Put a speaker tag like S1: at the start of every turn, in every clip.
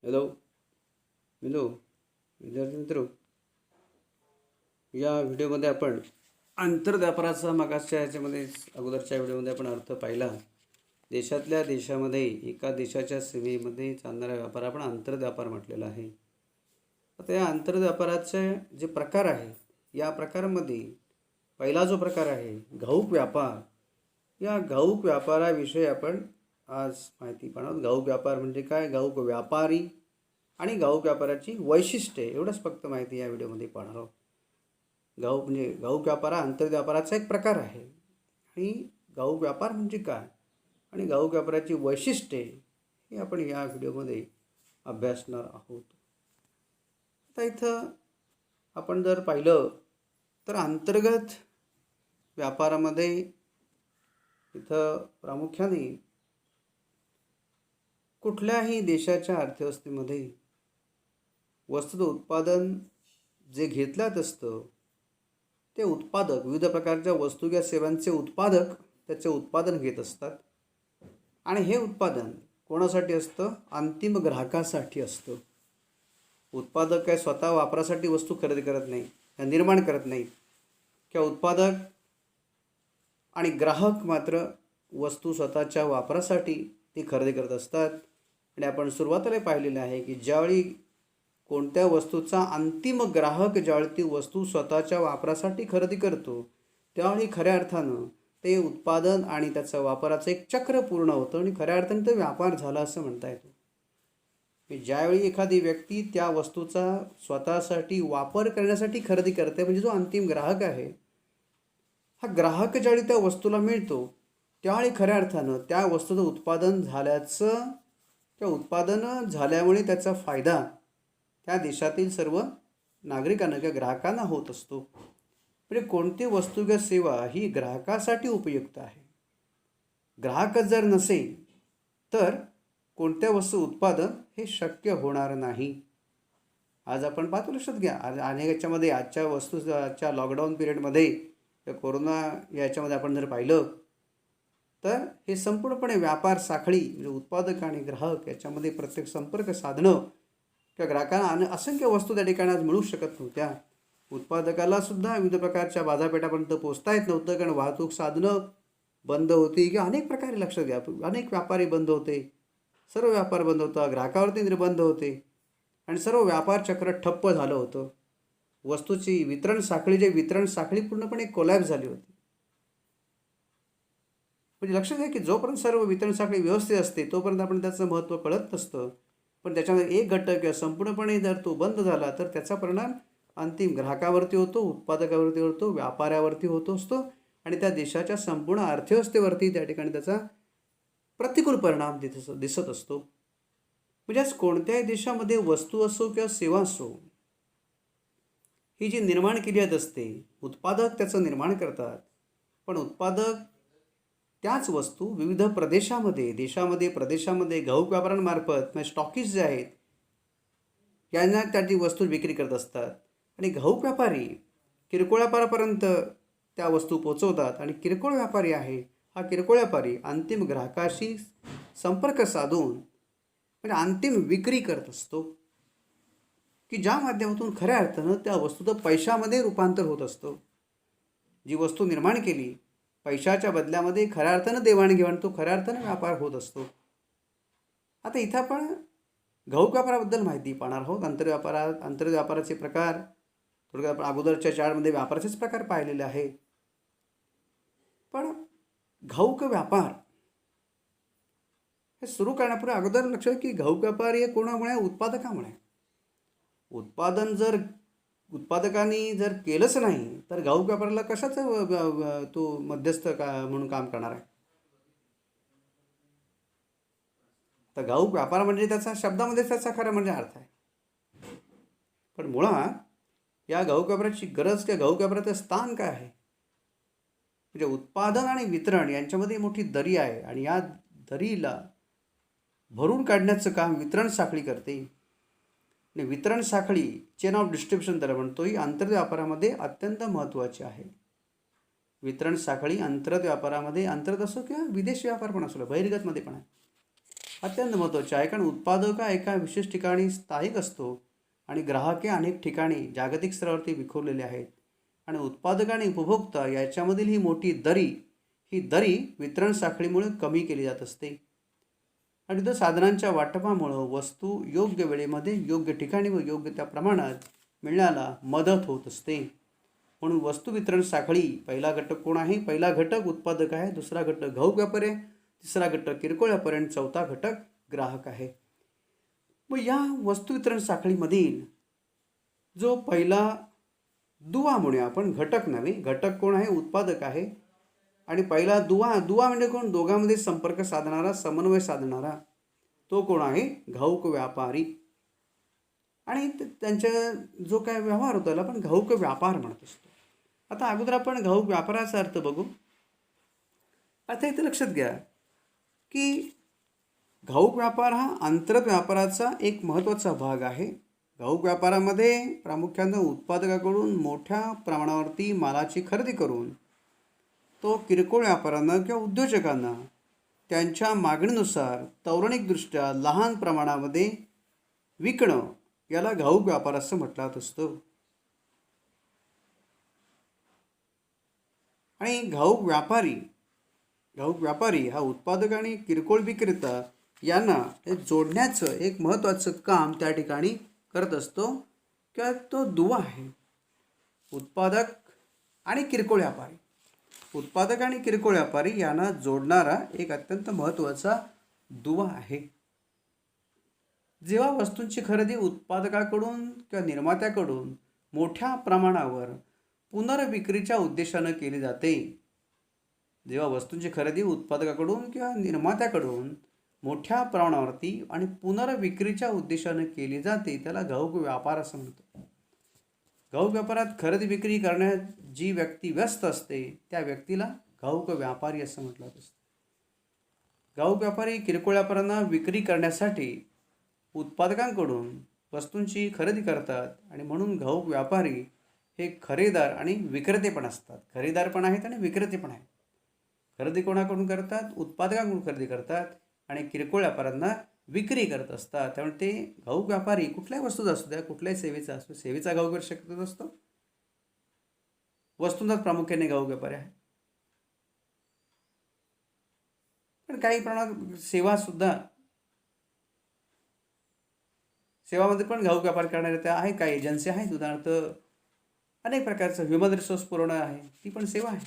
S1: Hello hello विद्यार्थी मित्र, या व्हिडिओमध्ये आपण आंतरव्यापाराचा मागासच्या ह्याच्यामध्ये अगोदरच्या व्हिडिओमध्ये आपण अर्थ पाहिला. देशातल्या देशामध्ये एका देशाच्या सीमेमध्ये चालणारा व्यापार आपण आंतरव्यापार म्हटलेला आहे. आता या आंतरव्यापाराचे जे प्रकार आहे, या प्रकारामध्ये पहिला जो प्रकार आहे घाऊक व्यापार. या घाऊक व्यापाराविषयी आपण आज माहिती पाहणार. घाऊक व्यापार म्हणजे काय, घाऊक व्यापारी आणि घाऊक व्यापाराची वैशिष्ट्ये एवढंच फक्त माहिती या व्हिडिओमध्ये पाहणार आहोत. घाऊक म्हणजे घाऊक व्यापार आंतरव्यापाराचा एक प्रकार आहे. आणि घाऊक व्यापार म्हणजे काय आणि घाऊक व्यापाराची वैशिष्ट्ये हे आपण या व्हिडिओमध्ये अभ्यासणार आहोत. आता इथं आपण जर पाहिलं तर अंतर्गत व्यापारामध्ये इथं प्रामुख्याने कुठल्याही देशाच्या अर्थव्यवस्थेमध्ये वस्तूचं उत्पादन जे घेतल्यात असतं ते उत्पादक विविध प्रकारच्या वस्तू किंवा सेवांचे उत्पादक त्याचे उत्पादन घेत असतात. आणि हे उत्पादन कोणासाठी असतं, अंतिम ग्राहकासाठी असतं. उत्पादक काय स्वतः वापरासाठी वस्तू खरेदी करत नाही या निर्माण करत नाहीत, किंवा उत्पादक आणि ग्राहक मात्र वस्तू स्वतःच्या वापरासाठी ती खरेदी करत असतात. आणि आपण सुरुवातीला पाहिलेलं आहे की ज्यावेळी कोणत्या वस्तूचा अंतिम ग्राहक ज्यावेळी ती वस्तू स्वतःच्या वापरासाठी खरेदी करतो त्यावेळी खऱ्या अर्थानं ते उत्पादन आणि त्याचा वापराचं एक चक्र पूर्ण होतं आणि खऱ्या अर्थानं तो व्यापार झाला असं म्हणता येतो. की ज्यावेळी एखादी व्यक्ती त्या वस्तूचा स्वतःसाठी वापर करण्यासाठी खरेदी करते, म्हणजे जो अंतिम ग्राहक आहे, हा ग्राहक ज्यावेळी त्या वस्तूला मिळतो त्यावेळी खऱ्या अर्थानं त्या वस्तूचं उत्पादन झाल्याचं किंवा उत्पादन झाल्यामुळे त्याचा फायदा त्या देशातील सर्व नागरिकांना किंवा ग्राहकांना होत असतो. म्हणजे कोणती वस्तू किंवा सेवा ही ग्राहकासाठी उपयुक्त आहे. ग्राहकच जर नसेल तर कोणत्या वस्तू उत्पादन हे शक्य होणार नाही. आज आपण पाहतो, लक्षात घ्या, अनेक याच्यामध्ये आजच्या वस्तूच्या लॉकडाऊन पिरियडमध्ये किंवा कोरोना याच्यामध्ये आपण जर पाहिलं तर हे संपूर्णपणे व्यापार साखळी म्हणजे उत्पादक आणि ग्राहक याच्यामध्ये प्रत्येक संपर्क साधणं किंवा ग्राहकांना असंख्य वस्तू त्या ठिकाणी आज मिळू शकत नव्हत्या. उत्पादकाला सुद्धा विविध प्रकारच्या बाजारपेठापर्यंत पोचता येत नव्हतं, कारण वाहतूक साधनं बंद होती किंवा अनेक प्रकारे, लक्षात घ्या, अनेक व्यापारी बंद होते, सर्व व्यापार बंद होता, ग्राहकावरती निर्बंध होते आणि सर्व व्यापार चक्र ठप्प झालं होतं. वस्तूची वितरण साखळी पूर्णपणे कोलॅप्स झाली होती. म्हणजे लक्षात घ्या की जोपर्यंत सर्व वितरण साखळी व्यवस्थित असते तोपर्यंत आपण त्याचं महत्त्व कळत नसतं, पण त्याच्यामध्ये एक घटक किंवा संपूर्णपणे जर तो बंद झाला तर त्याचा परिणाम अंतिम ग्राहकावरती होतो, उत्पादकावरती होतो, व्यापाऱ्यावरती होतो असतो आणि त्या देशाच्या संपूर्ण अर्थव्यवस्थेवरती त्या ठिकाणी त्याचा प्रतिकूल परिणाम दिसत असतो. म्हणजे आज कोणत्याही देशामध्ये वस्तू असो किंवा सेवा असो, ही जी निर्माण केली जात असते, उत्पादक त्याचं निर्माण करतात, पण उत्पादक त्याच वस्तू विविध प्रदेशामध्ये घाऊक व्यापाऱ्यांमार्फत म्हणजे स्टॉकिस्ट जे आहेत यांना त्याची वस्तू विक्री करत असतात. आणि घाऊक व्यापारी किरकोळ व्यापारापर्यंत त्या वस्तू पोचवतात आणि किरकोळ व्यापारी आहे हा किरकोळ व्यापारी अंतिम ग्राहकाशी संपर्क साधून म्हणजे अंतिम विक्री करत असतो, की ज्या माध्यमातून खऱ्या अर्थानं त्या वस्तूचं पैशामध्ये रूपांतर होत असतं. जी वस्तू निर्माण केली पैशाच्या बदल्यामध्ये खऱ्या अर्थानं देवाणघेवाण, तो खऱ्या अर्थानं व्यापार होत असतो. आता इथं आपण घाऊक व्यापाराबद्दल माहिती पाहणार आहोत. आंतरव्यापाराचे प्रकार थोडक्यात आपण अगोदरच्या चार्टमध्ये व्यापाराचेच प्रकार पाहिलेले आहेत. पण घाऊक व्यापार हे सुरू करण्यापूर्वी अगोदर लक्षात की घाऊक व्यापार हे कोणामुळे, उत्पादकामुळे. उत्पादकांनी जर केलंच नाही तर घाऊक व्यापाराला कशाचं तो मध्यस्थ म्हणून काम करणार आहे. तर घाऊक व्यापार म्हणजे त्याचा शब्दामध्ये त्याचा खरा म्हणजे अर्थ आहे. पण मुळात या घाऊक व्यापाराची गरज किंवा घाऊक व्यापाराचं स्थान काय आहे, म्हणजे उत्पादन आणि वितरण यांच्यामध्ये मोठी दरी आहे आणि या दरीला भरून काढण्याचं काम वितरण साखळी करते. आणि वितरण साखळी, चेन ऑफ डिस्ट्रीब्युशन त्याला म्हणतो, ही आंतरव्यापारामध्ये अत्यंत महत्त्वाची आहे. वितरण साखळी आंतरव्यापारामध्ये, अंतर्गत असो किंवा विदेशी व्यापार पण असो, बहिर्गतमध्ये पण आहे. अत्यंत महत्त्वाचे आहे, कारण उत्पादक हा एका विशेष ठिकाणी स्थायिक असतो आणि ग्राहक हे अनेक ठिकाणी जागतिक स्तरावरती विखुरलेले आहेत. आणि उत्पादक आणि उपभोक्ता याच्यामधील ही दरी वितरण साखळीमुळे कमी केली जात असते. आणि विविध साधनांच्या वाटपामुळं वस्तू योग्य वेळेमध्ये योग्य ठिकाणी व योग्य त्या प्रमाणात मिळण्याला मदत होत असते. म्हणून वस्तू वितरण साखळी पहिला घटक कोण आहे? पहिला घटक उत्पादक आहे, दुसरा घटक घाऊक व्यापारी आहे, तिसरा घटक किरकोळ व्यापारी आणि चौथा घटक ग्राहक आहे. मग या वस्तू वितरण साखळीमधील जो पहिला दुवा म्हणूया आपण, घटक नव्हे, घटक कोण आहे? उत्पादक आहे. आणि पहिला दुवा म्हणजे कोण? दोघांमध्ये संपर्क साधणारा, समन्वय साधणारा, तो कोण आहे? घाऊक व्यापारी. आणि त्यांच्या जो काय व्यवहार होतो त्याला आपण घाऊक व्यापार म्हणत असतो. आता अगोदर आपण घाऊक व्यापाराचा अर्थ बघू. आता इथे लक्षात घ्या की घाऊक व्यापार हा अंतर्गत व्यापाराचा एक महत्त्वाचा भाग आहे. घाऊक व्यापारामध्ये प्रामुख्याने उत्पादकाकडून मोठ्या प्रमाणावरती मालाची खरेदी करून तो किरकोळ व्यापाऱ्यांना किंवा उद्योजकांना त्यांच्या मागणीनुसार तौलनिकदृष्ट्या लहान प्रमाणामध्ये विकणं याला घाऊक व्यापार असं म्हटलं जात असतं. आणि घाऊक व्यापारी हा उत्पादक आणि किरकोळ विक्रेता यांना जोडण्याचं एक महत्त्वाचं काम त्या ठिकाणी करत असतो किंवा तो दुवा आहे. उत्पादक आणि किरकोळ व्यापारी यांना जोडणारा एक अत्यंत महत्त्वाचा दुवा आहे. जेव्हा वस्तूंची खरेदी उत्पादकाकडून किंवा निर्मात्याकडून मोठ्या प्रमाणावर पुनर्विक्रीच्या उद्देशानं केली जाते, जेव्हा वस्तूंची खरेदी उत्पादकाकडून किंवा निर्मात्याकडून मोठ्या प्रमाणावरती आणि पुनर्विक्रीच्या उद्देशानं केली जाते, त्याला घाऊक व्यापार असं म्हणतात. घाऊक व्यापारात खरेदी विक्री करण्यात जी व्यक्ती व्यस्त असते त्या व्यक्तीला घाऊक व्यापारी असं म्हटलं असतं. घाऊक व्यापारी किरकोळ व्यापाऱ्यांना विक्री करण्यासाठी उत्पादकांकडून वस्तूंची खरेदी करतात आणि म्हणून घाऊक व्यापारी हे खरेदीदार आणि विक्रेते पण असतात. खरेदीदार पण आहेत आणि विक्रेते पण आहेत. खरेदी कोणाकडून करतात? उत्पादकांकडून खरेदी करतात आणि किरकोळ व्यापाऱ्यांना विक्री करत असतात. त्यामुळे ते घाऊक व्यापारी कुठल्याही वस्तूचा असू द्या, कुठल्याही सेवेचा असतो, सेवेचा घाऊक शक्यतो असतो, वस्तूंचाच प्रामुख्याने घाऊक व्यापारी आहे. पण काही प्रमाणात सेवामध्ये पण घाऊक व्यापार करणारे त्या आहे, काही एजन्सी आहेत. उदाहरणार्थ अनेक प्रकारचं ह्युमन रिसोर्स पुरवणं आहे, ती पण सेवा आहे.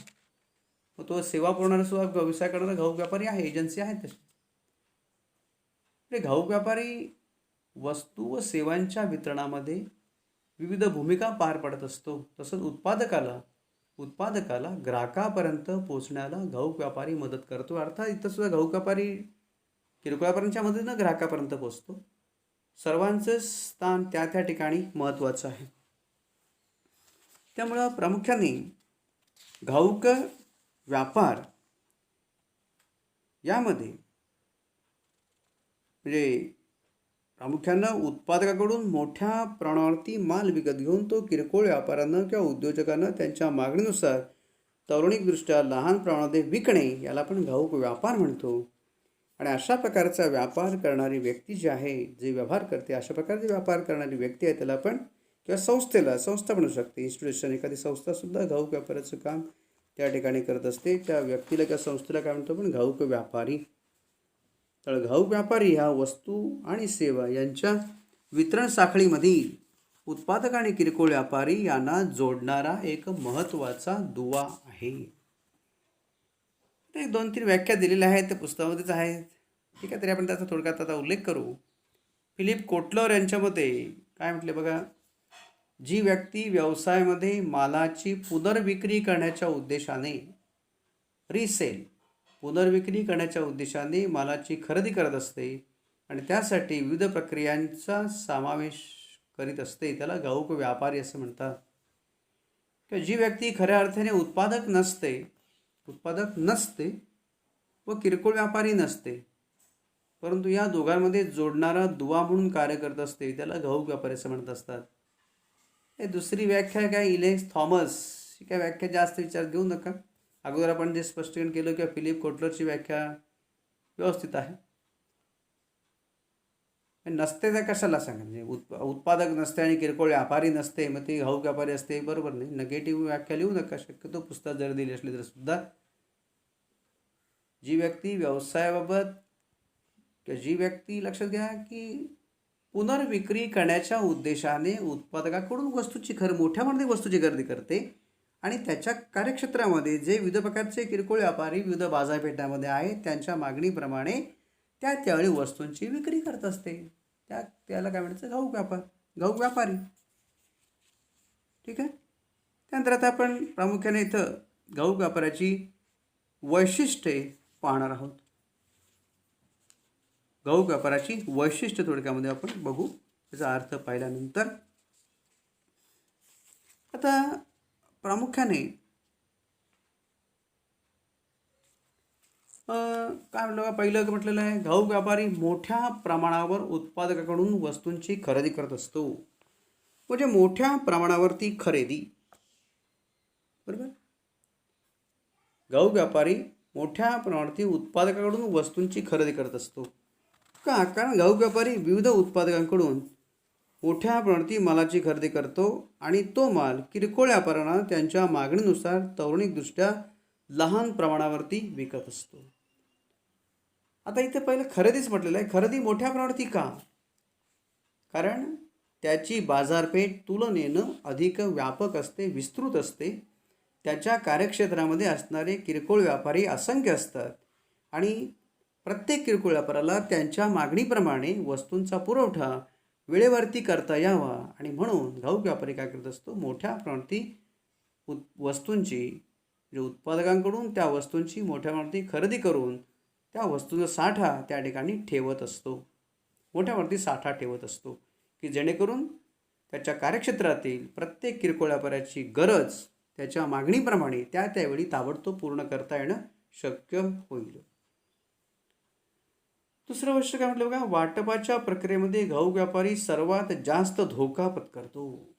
S1: मग तो सेवा पुरवणारा सुद्धा व्यवसाय करणारा घाऊक व्यापारी आहे, एजन्सी आहेत तशी. घाऊक व्यापारी वस्तू व सेवांच्या वितरणामध्ये विविध भूमिका पार पडत असतो. तसंच उत्पादकाला ग्राहकापर्यंत पोहोचण्याला घाऊक व्यापारी मदत करतो. अर्थात इथं सुद्धा घाऊक व्यापारी किरकोळ व्यापाऱ्यांच्या मदतीनं ग्राहकापर्यंत पोहोचतो. सर्वांचं स्थान त्या त्या ठिकाणी महत्त्वाचं आहे. त्यामुळं प्रामुख्याने घाऊक व्यापार यामध्ये म्हणजे प्रामुख्यानं उत्पादकाकडून मोठ्या प्रमाणावरती माल विकत घेऊन तो किरकोळ व्यापाऱ्यांना किंवा उद्योजकांना त्यांच्या मागणीनुसार तौलनिकदृष्ट्या लहान प्रमाणामध्ये विकणे याला आपण घाऊक व्यापार म्हणतो. आणि अशा प्रकारचा व्यापार करणारी व्यक्ती जी आहे, जे व्यवहार करते, अशा प्रकारचे व्यापार करणारी व्यक्ती आहे त्याला आपण किंवा संस्था बनू शकते, इन्स्टिट्यूशन, एखादी संस्थासुद्धा घाऊक व्यापाराचं काम त्या ठिकाणी करत असते. त्या व्यक्तीला किंवा संस्थेला काय म्हणतो आपण? घाऊक व्यापारी. तर घाऊक व्यापारी ह्या वस्तू आणि सेवा यांच्या वितरण साखळीमधील उत्पादक आणि किरकोळ व्यापारी यांना जोडणारा एक महत्त्वाचा दुवा आहे. 2-3 व्याख्या दिलेल्या आहेत, त्या पुस्तकामध्येच आहेत. ठीक आहे, तरी आपण त्याचा थोडक्यात आता उल्लेख करू. फिलिप कोटलर यांच्या मते काय म्हटले बघा, जी व्यक्ती व्यवसायामध्ये मालाची पुनर्विक्री करण्याच्या उद्देशाने मालाची खरेदी करत असते आणि त्यासाठी विविध प्रक्रियांचा समावेश करीत असते, त्याला घाऊक व्यापारी असं म्हणतात. किंवा जी व्यक्ती खऱ्या अर्थाने उत्पादक नसते व किरकोळ व्यापारी नसते, परंतु या दोघांमध्ये जोडणारा दुवा म्हणून कार्य करत असते, त्याला घाऊक व्यापारी असं म्हणत असतात. हे दुसरी व्याख्या काय, इलेक्स थॉमस ही काय व्याख्या जास्त विचार घेऊ नका. अगोदर आपण जे स्पष्टीकरण केलं किंवा फिलिप कोटलरची व्याख्या व्यवस्थित आहे. नसते तर कशाला सांगा, म्हणजे उत्पादक नसते आणि किरकोळ व्यापारी नसते, मग ते घाऊक व्यापारी असते, बरोबर नाही. निगेटिव्ह व्याख्या लिहू नका, शक्यतो पुस्तक जर दिली असली तर सुद्धा. जी व्यक्ती व्यवसायाबाबत किंवा जी व्यक्ती, लक्षात घ्या की पुनर्विक्री करण्याच्या उद्देशाने उत्पादकाकडून मोठ्या प्रमाणात वस्तूची खरेदी करते आणि त्याच्या कार्यक्षेत्रामध्ये जे विविध प्रकारचे किरकोळ व्यापारी विविध बाजारपेठांमध्ये आहेत त्यांच्या मागणीप्रमाणे त्यावेळी वस्तूंची विक्री करत असते, त्याला काय म्हणायचं, घाऊक व्यापारी. ठीक आहे. त्यानंतर आता आपण प्रामुख्याने इथं घाऊक व्यापाराची वैशिष्ट्ये पाहणार आहोत. घाऊक व्यापाराची वैशिष्ट्य थोडक्यामध्ये आपण बघू, त्याचा अर्थ पाहिल्यानंतर. आता प्रामुख्याने काय म्हटलं, पहिलं म्हटलेलं आहे, घाऊक व्यापारी मोठ्या प्रमाणावर उत्पादकाकडून वस्तूंची खरेदी करत असतो. म्हणजे मोठ्या प्रमाणावरती खरेदी, बरोबर. घाऊक व्यापारी मोठ्या प्रमाणावरती उत्पादकाकडून वस्तूंची खरेदी करत असतो. का? कारण घाऊक व्यापारी विविध उत्पादकांकडून मोठ्या प्रमाणावरती मालाची खरेदी करतो आणि तो माल किरकोळ व्यापाऱ्यांना त्यांच्या मागणीनुसार तौलनिकदृष्ट्या लहान प्रमाणावरती विकत असतो. आता इथे पहिलं खरेदीच म्हटलेलं आहे. खरेदी मोठ्या प्रमाणावरती का? कारण त्याची बाजारपेठ तुलनेनं अधिक व्यापक असते, विस्तृत असते. त्याच्या कार्यक्षेत्रामध्ये असणारे किरकोळ व्यापारी असंख्य असतात आणि प्रत्येक किरकोळ व्यापाराला त्यांच्या मागणीप्रमाणे वस्तूंचा पुरवठा वेळेवरती करता यावा आणि म्हणून घाऊक व्यापारी काय करत असतो, मोठ्या प्रमाणावरती वस्तूंची, म्हणजे उत्पादकांकडून त्या वस्तूंची मोठ्या प्रमाणावरती खरेदी करून त्या वस्तूंचा साठा त्या ठिकाणी ठेवत असतो, मोठ्या प्रमाणावरती साठा ठेवत असतो, की जेणेकरून त्याच्या कार्यक्षेत्रातील प्रत्येक किरकोळ व्यापाऱ्याची गरज त्याच्या मागणीप्रमाणे त्यावेळी ताबडतोब पूर्ण करता येणं शक्य होईल. दुसरं गोष्ट काय म्हटलं बघा, वाटपाच्या प्रक्रियेमध्ये घाऊक व्यापारी सर्वात जास्त धोका पत्करतो.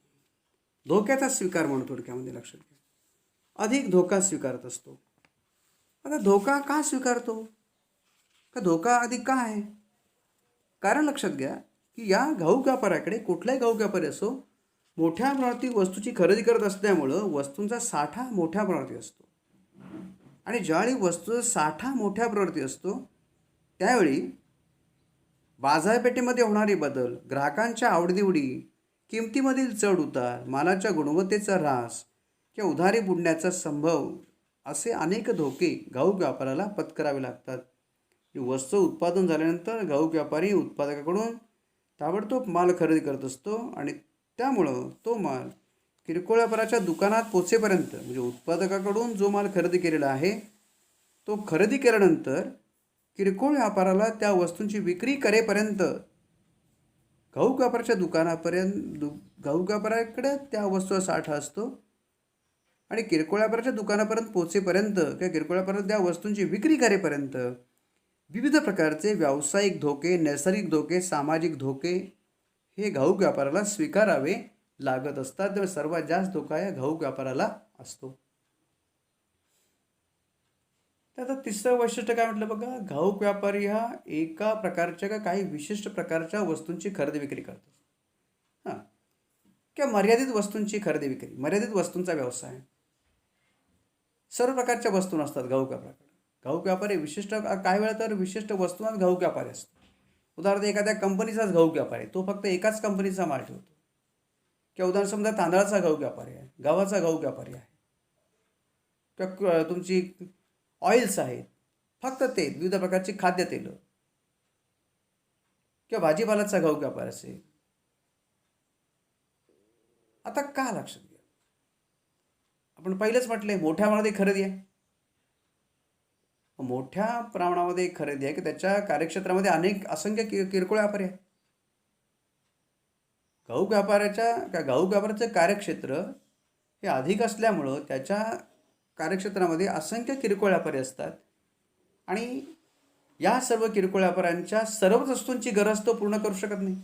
S1: धोक्याचा स्वीकार म्हणून थोडक्यामध्ये लक्षात घ्या, अधिक धोका स्वीकारत असतो. आता धोका का स्वीकारतो, का धोका अधिक का आहे? कारण लक्षात घ्या की या घाऊक व्यापाऱ्याकडे, कुठलाही घाऊक व्यापारी असो, मोठ्या प्रमाणावरती वस्तूची खरेदी करत असल्यामुळं वस्तूंचा साठा मोठ्या प्रमाणावरती असतो आणि ज्यावेळी वस्तूचा साठा मोठ्या प्रमाणावरती असतो त्यावेळी बाजारपेठेमध्ये होणारे बदल, ग्राहकांच्या आवडीनिवडी, किमतीमधील चढ उतार, मालाच्या गुणवत्तेचा ऱ्हास किंवा उधारी बुडण्याचा संभव, असे अनेक धोके घाऊक व्यापाराला पत्करावे लागतात. वस्तू उत्पादन झाल्यानंतर घाऊक व्यापारी उत्पादकाकडून ताबडतोब माल खरेदी करत असतो आणि त्यामुळं तो माल किरकोळ व्यापाराच्या दुकानात पोचेपर्यंत, म्हणजे उत्पादकाकडून जो माल खरेदी केलेला आहे तो खरेदी केल्यानंतर किरकोळ व्यापाराला त्या वस्तूंची विक्री करेपर्यंत घाऊक व्यापाऱ्याकडे त्या वस्तूचा साठा असतो आणि किरकोळ व्यापाराच्या दुकानापर्यंत पोचेपर्यंत किंवा किरकोळ व्यापारात त्या वस्तूंची विक्री करेपर्यंत विविध प्रकारचे व्यावसायिक धोके, नैसर्गिक धोके, सामाजिक धोके हे घाऊक व्यापाराला स्वीकारावे लागत असतात. त्यामुळे सर्वात जास्त धोका या घाऊक व्यापाराला असतो. तर आता तिसरं वैशिष्ट्य काय म्हटलं बघा, घाऊक व्यापारी हा एका प्रकारच्या का काही विशिष्ट प्रकारच्या वस्तूंची खरेदी विक्री करतो. हां, किंवा मर्यादित वस्तूंची खरेदी विक्री, मर्यादित वस्तूंचा व्यवसाय. सर्व प्रकारच्या वस्तू नसतात घाऊक व्यापाराकडे. घाऊक व्यापारी विशिष्ट, काही वेळा तर विशिष्ट वस्तूंनाच घाऊक व्यापारी असतो. उदाहरणार्थ एखाद्या कंपनीचाच घाऊक व्यापारी, तो फक्त एकाच कंपनीचा माल ठेवतो. किंवा उदाहरण समजा तांदळाचा घाऊक व्यापारी आहे, गव्हाचा घाऊक व्यापारी आहे, किंवा तुमची ऑइल्स आहेत, फक्त ते विविध प्रकारची खाद्यतेलं, किंवा भाजीपाल्याचा घाऊक व्यापार असेल. आता का? लक्षात घ्या, आपण पहिलंच म्हटलंय मोठ्या प्रमाणामध्ये खरेदी आहे. मोठ्या प्रमाणामध्ये खरेदी आहे की त्याच्या कार्यक्षेत्रामध्ये असंख्य किरकोळ व्यापारी आहेत. घाऊक व्यापाराचं कार्यक्षेत्र हे अधिक असल्यामुळं त्याच्या कार्यक्षेत्रामध्ये असंख्य किरकोळ व्यापारी असतात आणि या सर्व किरकोळ व्यापाऱ्यांच्या सर्वच वस्तूंची गरज तो पूर्ण करू शकत नाही.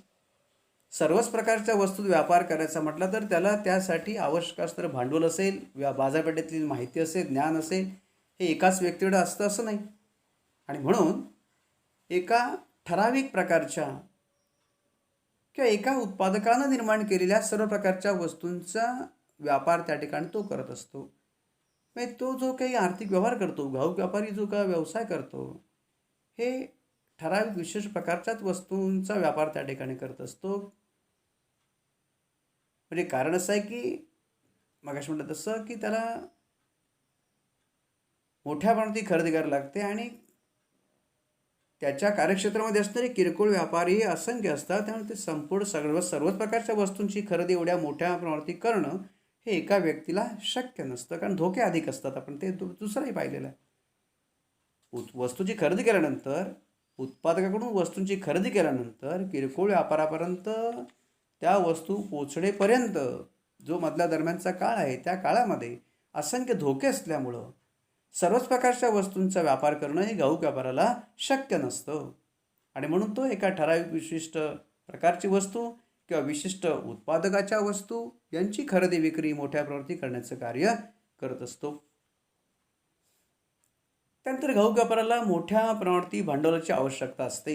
S1: सर्वच प्रकारच्या वस्तू व्यापार करायचा म्हटलं तर त्याला त्यासाठी आवश्यक असणारं भांडवल असेल, बाजारपेठेतली माहिती असेल, ज्ञान असेल, हे एकाच व्यक्तीकडे असतं असं नाही. आणि म्हणून एका ठराविक प्रकारच्या किंवा एका उत्पादकानं निर्माण केलेल्या सर्व प्रकारच्या वस्तूंचा व्यापार त्या ठिकाणी तो करत असतो. म्हणजे तो जो काही आर्थिक व्यवहार करतो, घाऊक व्यापारी जो काय व्यवसाय करतो, हे ठराविक विशेष प्रकारच्याच वस्तूंचा व्यापार त्या ठिकाणी करत असतो. म्हणजे कारण असं आहे की मगाशी म्हटलं तसं की त्याला मोठ्या प्रमाणात खरेदी करावी लागते आणि त्याच्या कार्यक्षेत्रामध्ये असणारे किरकोळ व्यापारी असंख्य असतात. त्यामुळे ते संपूर्ण सर्वच प्रकारच्या वस्तूंची खरेदी एवढ्या मोठ्या प्रमाणात करणं हे एका व्यक्तीला शक्य नसतं, कारण धोके अधिक असतात. आपण ते दुसरंही पाहिलेलं आहे. वस्तूची खरेदी केल्यानंतर, उत्पादकाकडून वस्तूंची खरेदी केल्यानंतर किरकोळ व्यापारापर्यंत त्या वस्तू पोचणेपर्यंत जो मधल्या दरम्यानचा काळ आहे, त्या काळामध्ये असंख्य धोके असल्यामुळं सर्वच प्रकारच्या वस्तूंचा व्यापार करणं हे घाऊक व्यापाराला शक्य नसतं. आणि म्हणून तो एका ठराविक विशिष्ट प्रकारची वस्तू किंवा विशिष्ट उत्पादकाच्या वस्तू यांची खरेदी विक्री मोठ्या प्रमाणात करण्याचं कार्य करत असतो. त्यानंतर घाऊक व्यापाराला मोठ्या प्रमाणात भांडवलाची आवश्यकता असते.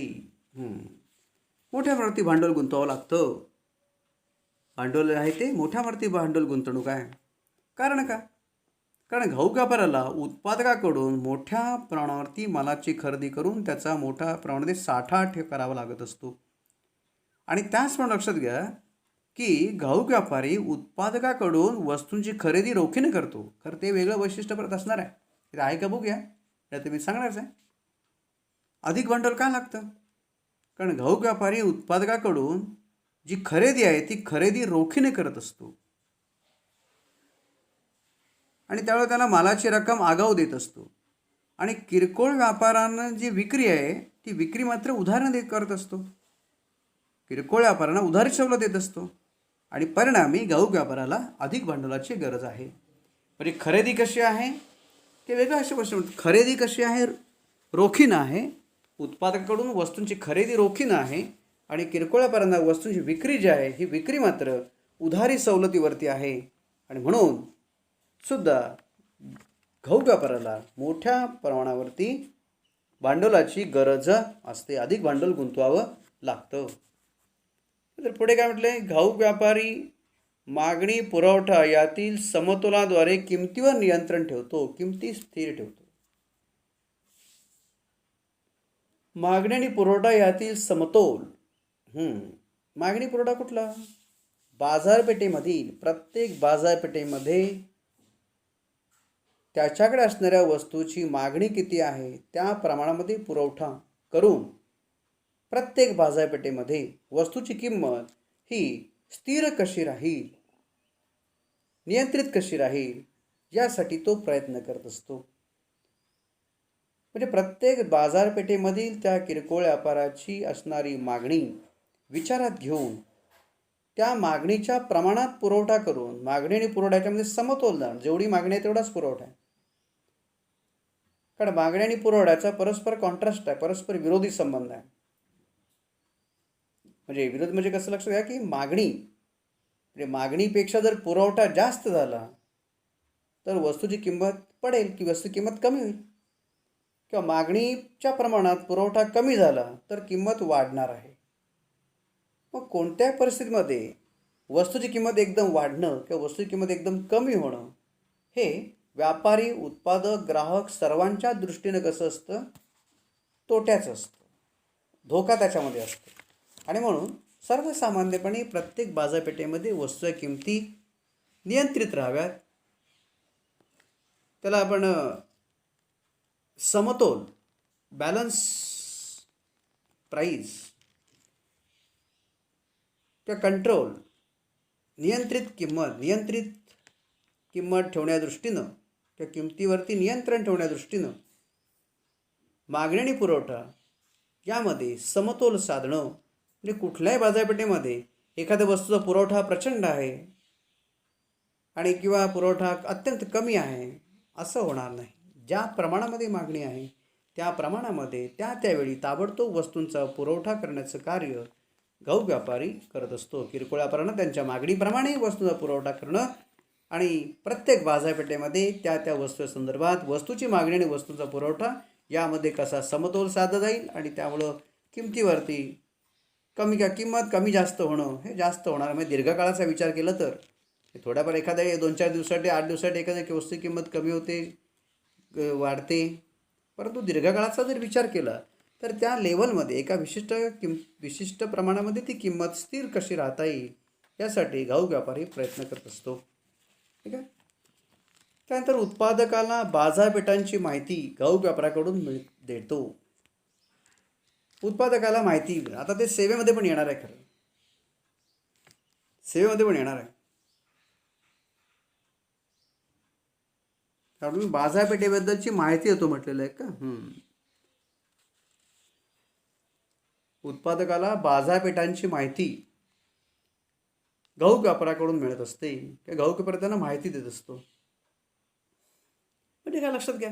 S1: मोठ्या प्रमाणात भांडवल गुंतवावं लागतं. भांडवल आहे ते मोठ्या प्रमाणात भांडवल गुंतवणूक आहे. कारण का? कारण घाऊक व्यापाराला उत्पादकाकडून मोठ्या प्रमाणावरती मालाची खरेदी करून त्याचा मोठ्या प्रमाणात साठा करावा लागत असतो. आणि त्याचप्रमाणे लक्षात घ्या की घाऊक व्यापारी उत्पादकाकडून वस्तूंची खरेदी रोखीने करतो. खरं ते वेगळं वैशिष्ट्य परत असणार आहे. ते आहे का बघूया, या तुम्ही सांगणारच आहे. अधिक भांडवल का लागतं? कारण घाऊक व्यापारी उत्पादकाकडून जी खरेदी आहे ती खरेदी रोखीने करत असतो आणि त्यामुळे त्याला मालाची रक्कम आगाऊ देत असतो. आणि किरकोळ व्यापाऱ्यांना जी विक्री आहे ती विक्री मात्र उधारने करत असतो. किरकोळ व्यापाऱ्यांना उधारी सवलत देत असतो आणि परिणामी घाऊक व्यापाराला अधिक भांडवलाची गरज आहे. म्हणजे खरेदी कशी आहे ते वेगळं असे प्रश्न. खरेदी कशी आहे? रोखीनं आहे. उत्पादकाकडून वस्तूंची खरेदी रोखीनं आहे आणि किरकोळ व्यापाऱ्यांना वस्तूंची विक्री जी आहे ही विक्री मात्र उधारी सवलतीवरती आहे. आणि म्हणून सुद्धा घाऊक व्यापाराला मोठ्या प्रमाणावरती भांडवलाची गरज असते. अधिक भांडवल गुंतवावं लागतं. तर पुढे काय म्हटलंय? घाऊक व्यापारी मागणी पुरवठा यातील समतोलाद्वारे किमतीवर नियंत्रण ठेवतो. किमती स्थिर ठेवतो. मागणी आणि पुरवठा यातील समतोल. मागणी पुरवठा कुठला? बाजारपेठेमधील प्रत्येक बाजारपेठेमध्ये त्याच्याकडे असणाऱ्या वस्तूची मागणी किती आहे त्या प्रमाणामध्ये पुरवठा करून प्रत्येक बाजारपेठेमध्ये वस्तूची किंमत ही स्थिर कशी राहील, नियंत्रित कशी राहील यासाठी तो प्रयत्न करत असतो. म्हणजे प्रत्येक बाजारपेठेमधील त्या किरकोळ व्यापाराची असणारी मागणी विचारात घेऊन त्या मागणीच्या प्रमाणात पुरवठा करून मागणी आणि पुरवठ्याच्यामध्ये समतोल जाण. जेवढी मागणी आहे तेवढाच पुरवठा आहे. कारण मागणी आणि पुरवठ्याचा परस्पर कॉन्ट्रास्ट आहे, परस्पर विरोधी संबंध आहे. म्हणजे विरोध म्हणजे कसं? लक्षात घ्या की म्हणजे मागणीपेक्षा जर पुरवठा जास्त झाला तर वस्तूची किंमत पडेल की वस्तू किंमत कमी होईल, किंवा मागणीच्या प्रमाणात पुरवठा कमी झाला तर किंमत वाढणार आहे. मग कोणत्या परिस्थितीमध्ये वस्तूची किंमत एकदम वाढणं किंवा वस्तूची किंमत एकदम कमी होणं हे व्यापारी, उत्पादक, ग्राहक सर्वांच्या दृष्टीनं कसं असतं? तोट्याचं असतं. धोका त्याच्यामध्ये असतो. आणि म्हणून सर्वसामान्यपणे प्रत्येक बाजारपेठेमध्ये वस्तूच्या किमती नियंत्रित राहाव्यात. त्याला आपण समतोल, बॅलन्स प्राईस किंवा कंट्रोल, नियंत्रित किंमत ठेवण्यादृष्टीनं किंवा किमतीवरती नियंत्रण ठेवण्यादृष्टीनं मागणी आणि पुरवठा यामध्ये समतोल साधणं. म्हणजे कुठल्याही बाजारपेठेमध्ये एखाद्या वस्तूचा पुरवठा प्रचंड आहे आणि किंवा पुरवठा अत्यंत कमी आहे असं होणार नाही. ज्या प्रमाणामध्ये मागणी आहे त्या प्रमाणामध्ये त्यावेळी ताबडतोब वस्तूंचा पुरवठा करण्याचं कार्य घाऊक व्यापारी करत असतो. किरकोळ व्यापाऱ्यांना त्यांच्या मागणीप्रमाणे वस्तूंचा पुरवठा करणं आणि प्रत्येक बाजारपेठेमध्ये त्या वस्तू संदर्भात वस्तूची मागणी आणि वस्तूंचा पुरवठा यामध्ये कसा समतोल साधला जाईल आणि त्यामुळं किमतीवरती किंमत कमी जास्त होणं हे जास्त होणार. म्हणजे दीर्घकाळाचा विचार केला तर थोड्याफार एखाद्या 2-4 दिवसासाठी 8 दिवसासाठी एखाद्या वस्तू किंमत कमी होते, वाढते. परंतु दीर्घकाळाचा जर विचार केला तर त्या लेवलमध्ये एका विशिष्ट प्रमाणामध्ये ती किंमत स्थिर कशी राहता येईल यासाठी घाऊक व्यापारी प्रयत्न करत असतो. ठीक आहे. त्यानंतर उत्पादकाला बाजारपेठांची माहिती घाऊक व्यापाऱ्याकडून देतो. उत्पादकाला माहिती, आता ते सेवेमध्ये पण येणार आहे. खरं सेवेमध्ये पण येणार आहे. कारण बाजारपेठेबद्दलची माहिती येतो म्हटलेलं आहे का. उत्पादकाला बाजारपेठांची माहिती घाऊक व्यापाऱ्याकडून मिळत असते. घाऊक व्यापारी त्यांना माहिती देत असतो. म्हणजे काय लक्षात घ्या,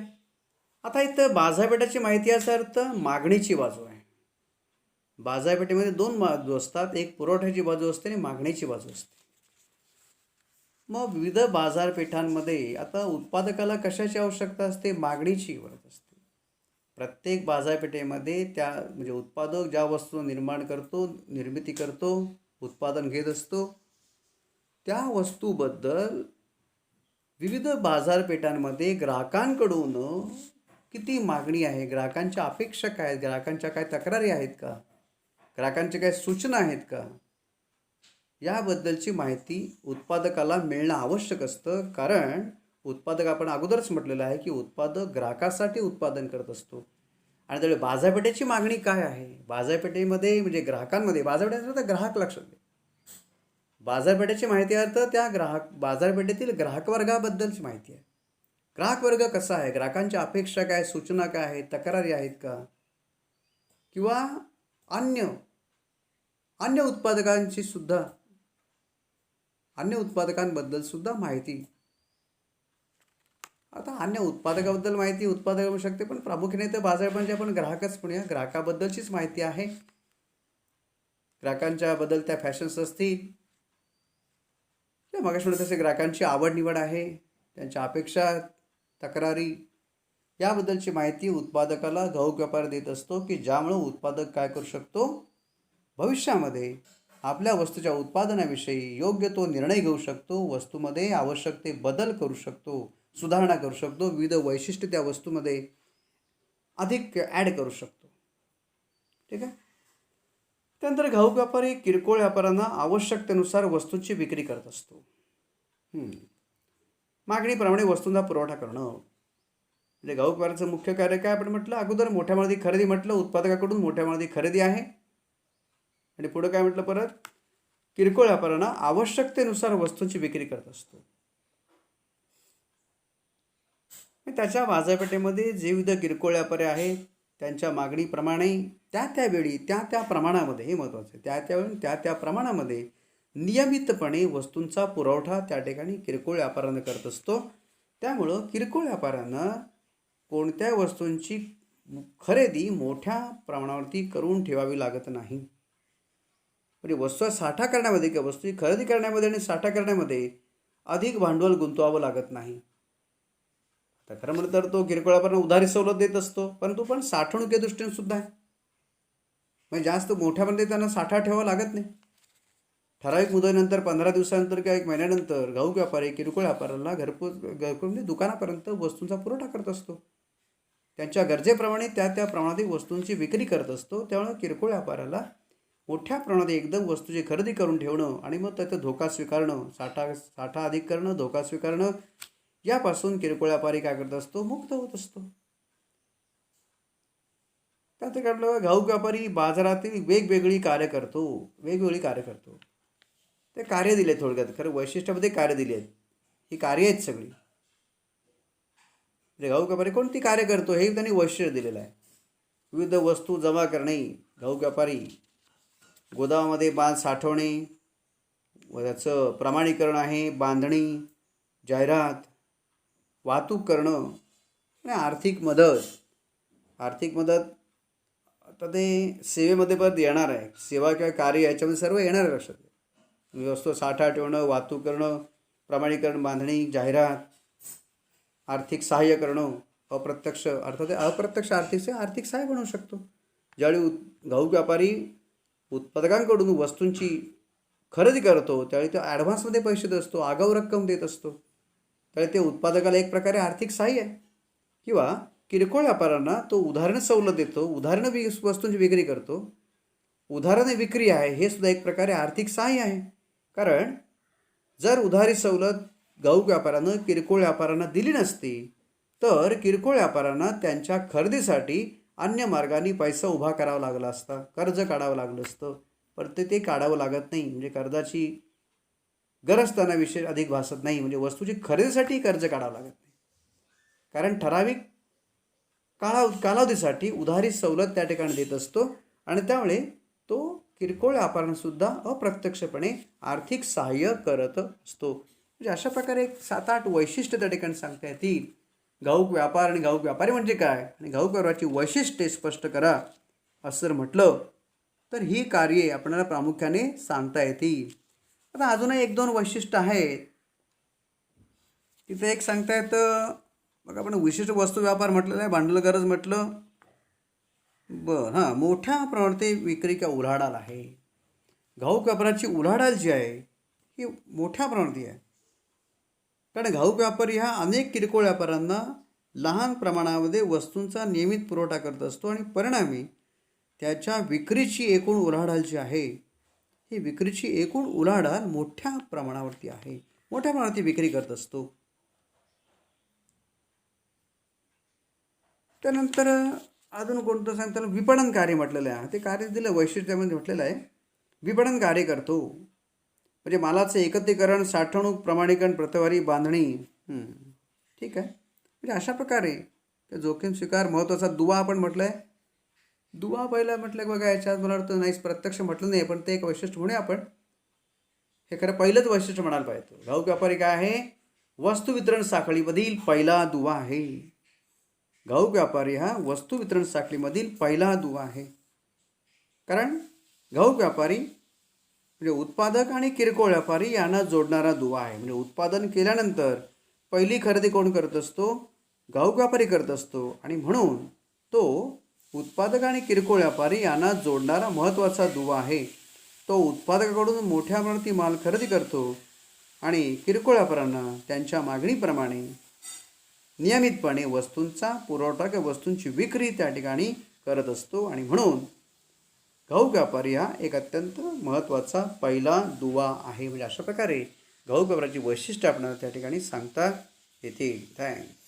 S1: आता इथं बाजारपेठाची माहिती याचा अर्थ मागणीची बाजू आहे. बाजारपेठेमध्ये 2 बाजू असतात, एक पुरवठ्याची बाजू असते आणि मागणीची बाजू असते. मग विविध बाजारपेठांमध्ये आता उत्पादकाला कशाची आवश्यकता असते, मागणीची गरज असते. प्रत्येक बाजारपेठेमध्ये त्या म्हणजे उत्पादक ज्या वस्तू निर्माण करतो, निर्मिती करतो, उत्पादन घेत असतो, त्या वस्तूबद्दल विविध बाजारपेठांमध्ये ग्राहकांकडून किती मागणी आहे, ग्राहकांच्या अपेक्षा काय आहेत, ग्राहकांच्या काय तक्रारी आहेत का, ग्राहकांच्या काय सूचना आहेत का, याबद्दलची माहिती उत्पादकाला मिळणं आवश्यक असतं. कारण उत्पादक, आपण अगोदरच म्हटलेलं आहे की उत्पादक ग्राहकासाठी उत्पादन करत असतो. आणि त्यावेळी बाजारपेठेची मागणी काय आहे, बाजारपेठेमध्ये म्हणजे ग्राहकांमध्ये, बाजारपेठेचा ग्राहक लक्षात घ्या. बाजारपेठेची माहिती आहे तर त्या बाजारपेठेतील ग्राहक वर्गाबद्दलची माहिती आहे. ग्राहक वर्ग कसा आहे, ग्राहकांच्या अपेक्षा काय, सूचना काय आहेत, तक्रारी आहेत का, किंवा अन्य उत्पादकांबद्दल सुद्धा माहिती. आता अन्य उत्पादकाबद्दल माहिती उत्पादक होऊ शकते, पण प्रामुख्याने तर बाजारपेठेचे आपण ग्राहकच म्हणूया. ग्राहकाबद्दलचीच माहिती आहे. ग्राहकांच्या बद्दल त्या फॅशन्स असतील, मगाशी म्हणत तसे ग्राहकांची आवड निवड आहे, त्यांच्या अपेक्षा, तक्रारी, याबद्दलची माहिती उत्पादकाला घाऊक व्यापारी देत असतो, की ज्यामुळे उत्पादक काय करू शकतो, भविष्यामध्ये आपल्या वस्तूच्या उत्पादनाविषयी योग्य तो निर्णय घेऊ शकतो, वस्तूमध्ये आवश्यक ते बदल करू शकतो, सुधारणा करू शकतो, विविध वैशिष्ट्य त्या वस्तूमध्ये अधिक ॲड करू शकतो. ठीक आहे. त्यानंतर घाऊक व्यापारी किरकोळ व्यापाऱ्यांना आवश्यकतेनुसार वस्तूंची विक्री करत असतो. मागणीप्रमाणे वस्तूंचा पुरवठा करणं म्हणजे घाऊक व्यापाराचं मुख्य कार्य काय. आपण म्हटलं अगोदर मोठ्या प्रमाणात खरेदी, म्हटलं उत्पादकाकडून मोठ्या प्रमाणात खरेदी आहे. आणि पुढे काय म्हटलं परत, किरकोळ व्यापाऱ्यांना आवश्यकतेनुसार वस्तूंची विक्री करत असतो. त्याच्या बाजारपेठेमध्ये जे विविध किरकोळ व्यापारी आहेत त्यांच्या मागणीप्रमाणे त्या वेळी त्या प्रमाणामध्ये, हे महत्त्वाचं आहे, त्यावेळी त्या प्रमाणामध्ये नियमितपणे वस्तूंचा पुरवठा त्या ठिकाणी किरकोळ व्यापाऱ्यांना करत असतो. त्यामुळं किरकोळ व्यापाऱ्यांना कोणत्या वस्तूंची खरेदी मोठ्या प्रमाणावरती करून ठेवावी लागत नाही. म्हणजे वस्तू साठा करण्यामध्ये किंवा वस्तूची खरेदी करण्यामध्ये आणि साठा करण्यामध्ये अधिक भांडवल गुंतवावं लागत नाही. तर खरं म्हणलं तर तो किरकोळ व्यापाऱ्यांना उधारी सवलत देत असतो, परंतु पण साठवणुकी दृष्टीने सुद्धा आहे. म्हणजे जास्त मोठ्यामध्ये त्यांना साठा ठेवावा लागत नाही. ठराविक मुदतीनंतर 15 दिवसानंतर किंवा 1 महिन्यानंतर घाऊक व्यापारी किरकोळ व्यापाऱ्याला घरपोच दुकानापर्यंत वस्तूंचा पुरवठा करत असतो. त्यांच्या गरजेप्रमाणे त्या प्रमाणात वस्तूंची विक्री करत असतो. त्यामुळे किरकोळ व्यापाऱ्याला मोठ्या प्रमाणात एकदम वस्तूची खरेदी करून ठेवणं आणि मग त्याचा धोका स्वीकारणं, साठा अधिक करणं, धोका स्वीकारणं, यापासून किरकोळ व्यापारी काय करत असतो, मुक्त होत असतो. त्यात काढलं घाऊक व्यापारी बाजारातील वेगवेगळी कार्य करतो. ते कार्य दिले थोडक्यात, खरं वैशिष्ट्यामध्ये कार्य दिली आहेत. ही कार्य आहेत सगळी. म्हणजे घाऊक व्यापारी कोणती कार्य करतो हे त्यांनी वैशिष्ट्य दिलेलं आहे. विविध वस्तू जमा करणे, घाऊक व्यापारी गोदामामध्ये माल साठवणे, त्याचं प्रमाणीकरण आहे, बांधणी, जाहिरात, वाहतूक करणं आणि आर्थिक मदत. आता ते सेवेमध्ये परत येणार आहे. सेवा किंवा कार्य याच्यामध्ये सर्व येणार आहे लक्षात. वस्तू साठा ठेवणं, वाहतूक करणं, प्रमाणीकरण, बांधणी, जाहिरात, आर्थिक सहाय्य करणं, अप्रत्यक्ष आर्थिक सहाय्य बनवू शकतो. ज्यावेळी घाऊक व्यापारी उत्पादकांकडून वस्तूंची खरेदी करतो त्यावेळी तो ॲडव्हान्समध्ये पैसे देत असतो, आगाऊ रक्कम देत असतो. त्यावेळी ते उत्पादकाला एक प्रकारे आर्थिक सहाय्य आहे. किंवा किरकोळ व्यापाऱ्यांना तो उधारण सवलत देतो, वस्तूंची विक्री करतो. उधारण विक्री आहे हे सुद्धा एक प्रकारे आर्थिक सहाय्य आहे. कारण जर उधारी सवलत घाऊक व्यापाऱ्यानं किरकोळ व्यापाऱ्यांना दिली नसती तर किरकोळ व्यापाऱ्यांना त्यांच्या खरेदीसाठी अन्य मार्गाने पैसा उभा करावा लागला असता, कर्ज काढावं लागलं असतं. पण ते काढावं लागत नाही. म्हणजे कर्जाची गरज त्यांना विशेष अधिक भासत नाही. म्हणजे वस्तूची खरेदीसाठी कर्ज काढावं लागत नाही. कारण ठराविक कालावधीसाठी उधारी सवलत त्या ठिकाणी देत असतो आणि त्यामुळे तो किरकोळ व्यापाऱ्यांनासुद्धा अप्रत्यक्षपणे आर्थिक सहाय्य करत असतो. म्हणजे अशा प्रकारे एक 7-8 वैशिष्ट्य त्या ठिकाणी सांगता येतील. घाऊक व्यापार आणि घाऊक व्यापारी म्हणजे काय आणि घाऊक व्यापाराची वैशिष्ट्ये स्पष्ट करा असं जर म्हटलं तर ही कार्ये आपल्याला प्रामुख्याने सांगता येतील. आता अजूनही 1-2 वैशिष्ट्य आहेत. तिथे एक सांगता येतं बघा, आपण विशिष्ट वस्तू व्यापार म्हटलेलं आहे, भांडवल गरज म्हटलं. मोठ्या प्रमाणात विक्री किंवा उलाढाल आहे. घाऊक व्यापाराची उलाढाल जी आहे ही मोठ्या प्रमाणात आहे. कारण घाऊक व्यापारी हा अनेक किरकोळ व्यापाऱ्यांना लहान प्रमाणामध्ये वस्तूंचा नियमित पुरवठा करत असतो आणि परिणामी त्याच्या विक्रीची एकूण उलाढाल जी आहे ही विक्रीची एकूण उलाढाल मोठ्या प्रमाणावरती आहे. मोठ्या प्रमाणात विक्री करत असतो. त्यानंतर अजून कोणतं सांगता विपणन कार्य म्हटलेलं आहे. ते कार्य दिलं वैशिष्ट्यामध्ये म्हटलेलं आहे विपणन कार्य करतो. म्हणजे मालाचं एकत्रीकरण, साठवणूक, प्रमाणीकरण, प्रतवारी, बांधणी. ठीक आहे. म्हणजे अशा प्रकारे जोखीम स्वीकार महत्त्वाचा दुवा आपण म्हटलं आहे. दुवा पहिला म्हटलं बघा याच्यात मला वाटतं नाही प्रत्यक्ष म्हटलं नाही पण ते एक वैशिष्ट्य म्हणूया आपण. हे खरं पहिलंच वैशिष्ट्य म्हणायला पाहिजे. घाऊक व्यापारी काय आहे? वस्तू वितरण साखळीमधील पहिला दुवा आहे. घाऊक व्यापारी हा वस्तू वितरण साखळीमधील पहिला दुवा आहे. कारण घाऊक व्यापारी म्हणजे उत्पादक आणि किरकोळ व्यापारी यांना जोडणारा दुवा आहे. म्हणजे उत्पादन केल्यानंतर पहिली खरेदी कोण करत असतो? घाऊक व्यापारी करत असतो आणि म्हणून तो उत्पादक आणि किरकोळ व्यापारी यांना जोडणारा महत्त्वाचा दुवा आहे. तो उत्पादकाकडून मोठ्या प्रमाणात माल खरेदी करतो आणि किरकोळ व्यापाऱ्यांना त्यांच्या मागणीप्रमाणे नियमितपणे वस्तूंचा पुरवठा किंवा वस्तूंची विक्री त्या ठिकाणी करत असतो आणि म्हणून घाऊक व्यापारी हा एक अत्यंत महत्त्वाचा पहिला दुवा आहे. म्हणजे अशा प्रकारे घाऊक व्यापाराची वैशिष्ट्ये आपल्याला त्या ठिकाणी सांगता येतील. थँक्स.